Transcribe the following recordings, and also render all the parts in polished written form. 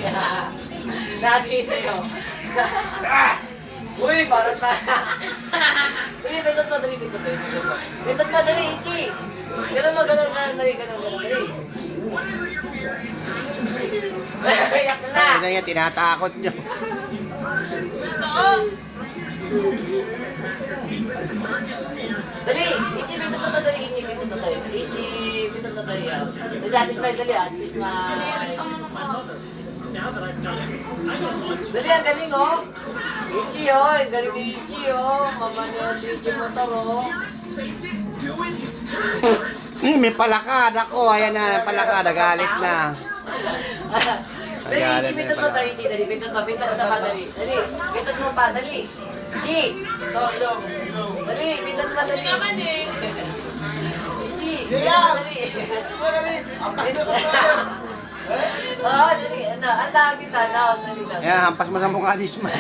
Nasi sa'yo. Uy, parang tayo. Uy, pintot mo, dali, pintot mo. Pintot mo, dali, Ichi. Ganun mo, ganun, dali. Iyak na. Ano yan, tinatakot nyo. Dali, Ichi, pintot mo to, dali, Ichi, pintot mo to. Ichi, pintot mo, dali. Satisfied, dali, at least Dali, ang galing, oh. Ichi, oh. Ang galing ni Ichi, oh. Mama niya si Ichi motor, oh. May palakad ako. Ayan na, palakad. Galit na. Dali, Ichi, pintot mo to, Ichi. Dali, pintot mo sa pa, dali. Dali, pintot mo pa, dali. Ichi. Dali, pintot mo, dali. Ichi, dali. Oo, dali. Ano, ang tawag dito, naos, dali. Ayan, hampas mo sa mukha ni Ismael.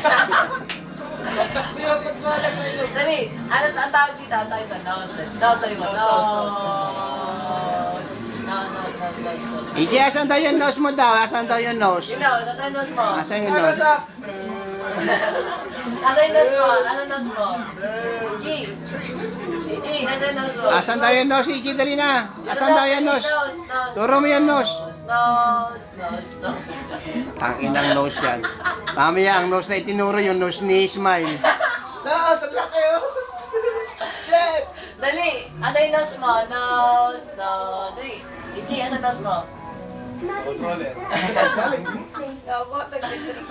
Dali, ano ang tawag dito? Ang tawag dito, naos. Naos, dali mo. Naos. Ichi, asan daw yung nose mo daw? Asan daw yung nose? Yun na, nasa nose mo. Asan yung nose? Nasa nose mo. Nasa nose mo. Ichi. Ichi, nasa nose mo. Asan daw yung nose, Ichi? Dali na. Asan daw yung nose? Turo mo yung nose. Nose. Tangin ang nose yan. Mamaya ang nose na itinuro yung nose ni Ismael. Nose, ang laki oh! Shit! Dali, asa yung nose mo? Nose. Dali. Ichi, asa nose mo? Controller.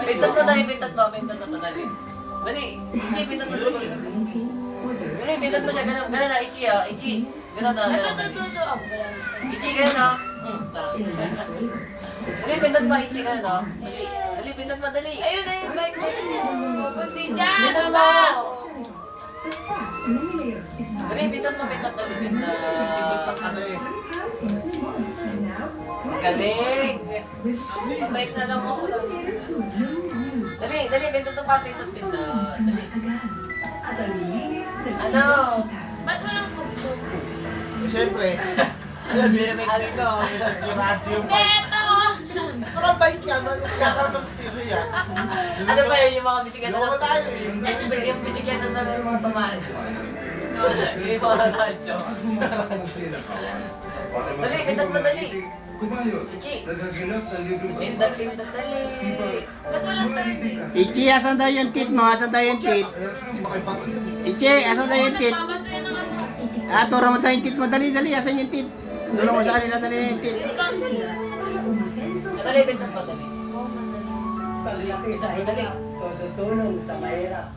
Pintot mo, dali. Pintot mo, dali. Dali. Ichi, pintot mo, dali. Dali, pintot mo siya. Ganun na, Ichi, ah. Ichi. Ganun na. Ichi, ganun na. Dali, pintot mo, Ichi, ganun na. Dali, pintot mo, dali. Ayun na yung bike mo. Pupunti dyan, Pintot mo. baba. Dali, pintot mo, pintot, dali, pintot. Kasi, Galing. Bike na lang ako lang. Dali, pintot mo pa, pintot. Dali. Ano? Ba't walang tugtog? siyempre, alam, BMX dito, may radyo yung Hindi, bike. ito oh. Parang bike yan, magkakaroon ng stereo yan. Ano ba yun, yung mga bisikleta Loko tayo eh. Yung bisikleta sa mga tumaan. Yung mga radyo. Dali, pintot mo, dali. Ichi. Pintot, dali. Ba't walang tarindi? Ichi, asan daw yung tit mo? Asan daw yung tit? Hindi ba kayo papalito? Ichi, asan daw yung tit? Nagbabato yan ng ano. Turo mo sa yung tit mo. Dali, asan yung tit? Turo mo sa kanila, dali yung tit. Ikaw, Dali, pintot mo, dali. Dali, pintot mo, dali. Tutulong sa mahirap.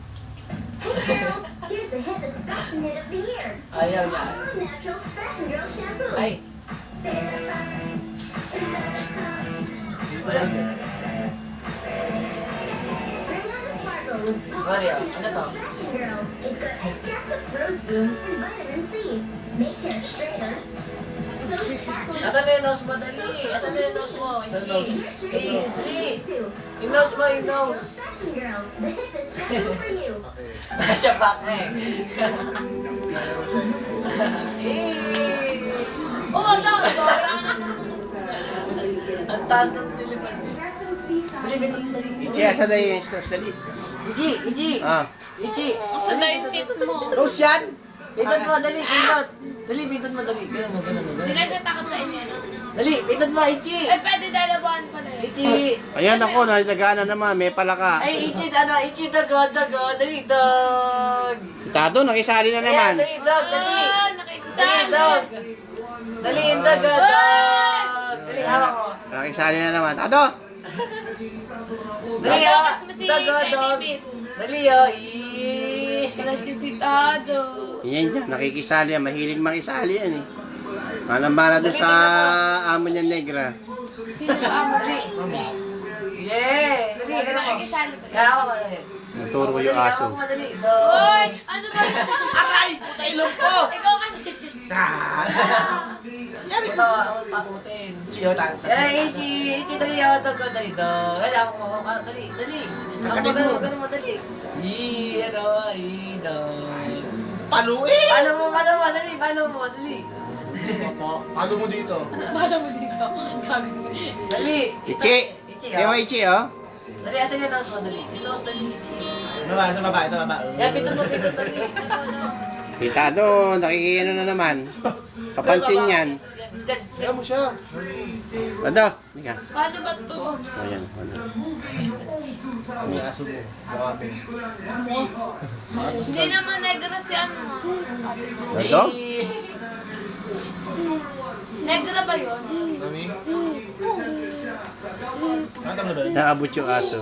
Here's the hippest fashion hit of the year. Ayaw niya. All natural Fashion Girl shampoo. Ay, Bring on the sparkle with Mario, ano to? Fashion Girl. It's got extra with rose bloom and vitamin C. Makes hair straighter. So sparkle. Asan na yung nose mo, dali? Asan na yung nose mo? Asan Hindi. nose? Dali. Yung nose mo, yung nose. Fashion Girl. The hippest shampoo for you. Siya pa eh. oh, wag daw. Ang taas ng nilipan. Dali, pintot mo, dali. Ichi, asan daw yung nose? Dali. Ichi. Ah. Ichi. Ano yung tit mo? Rose yan! Pintot mo, dali, pintot. Dali, pintot mo, dali. Ganun mo. Hindi na siya takot sa inyo, no? Dali, pintot mo, Ichi. Eh, pwede dalabahan pala eh. Ichi. Ayan ako, nagana naman. May palaka. Ay, Ichi, Ichi, dago. Dali, dog. Tado, nakisali na Ayan, naman. dali, dog, dali. Ah, Dali, nakikisali. dog. Dali, dog. Dali, hawak mo. Nakisali na naman. Tado! Dali, Tado, hawak. mas masipit, Dog, dog. bibit. Dali, oh. Ii. Rasisitado. Yan dyan, nakikisali yan. Mahilig makisali yan eh. Manambala doon sa amo niya negra. Sino ba amo? Yeah. Dali, ganun mo. Nakikisali ko. Hawak mo, dali. Naturo yung Dali, aso. hawak mo, dali. Dog. Hoy! Ano ba? Aray! Puta ilong ko! Ikaw kasi. Yari ko. Takutin. Chiyo, tayo. Ichi, dali, hawak ko, dali, dog. Dali, hawak mo, dali. Kakanin mo. Ganun mo, dali. Dog. Paluin! Palo mo, dali. Opo, palo mo dito. Paano mo dito? Gago. Dali. Ichi! Ichi, Ichi, Kaya ah. Ichi, oh. Dali, asan yung nose mo? Dali. Yung nose na ni Ichi. Baba, sa baba, ito baba. Yan, pindot mo, dali. Kita doon, nakikiyano na naman. Papansin yan. Kaya mo siya. Ado, hindi ka. Paano ba ito? Ayan, ano. Ang aso mo. Baka Hindi naman negra si ano. Ado? Negra ba yun? Mami? Tama ba yun? Naabot yung aso.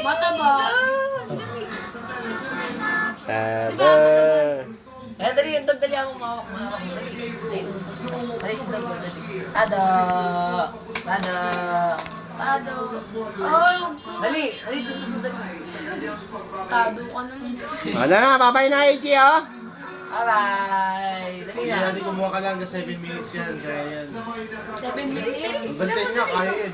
Mata ba? Ado. Eh, dali, yung dog, dali ako mga dali. Dali si dog, dali. Tada! Tada! Tado. Oh, Dali, dali, dali. tado ka naman. Ano na, babay na Ichi, oh. Bye-bye! Dali na. Hindi kumuha ka lang ng 7 minutes yan. Kaya yan. 7 minutes. Bantay niya, kaya yan.